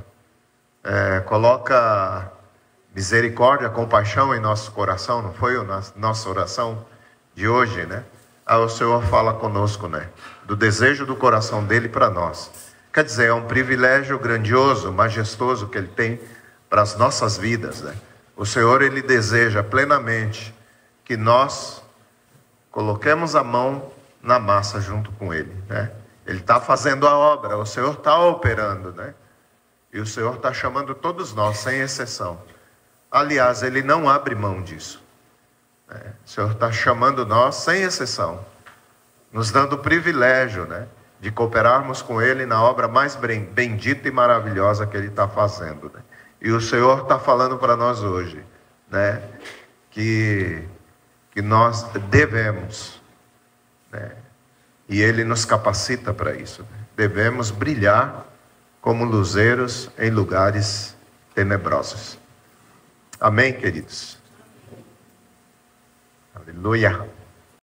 coloca misericórdia, compaixão em nosso coração. Não foi a nossa oração de hoje, né? O Senhor fala conosco, né? Do desejo do coração dele para nós. Quer dizer, é um privilégio grandioso, majestoso que ele tem para as nossas vidas, né? O Senhor, ele deseja plenamente que nós coloquemos a mão na massa junto com ele, né? Ele está fazendo a obra, o Senhor está operando, né? E o Senhor está chamando todos nós, sem exceção. Aliás, ele não abre mão disso. O Senhor está chamando nós, sem exceção, nos dando o privilégio, né, de cooperarmos com ele na obra mais bendita e maravilhosa que ele está fazendo, né? E o Senhor está falando para nós hoje, né, que nós devemos, né, e ele nos capacita para isso, né? Devemos brilhar como luzeiros em lugares tenebrosos. Amém, queridos? Aleluia.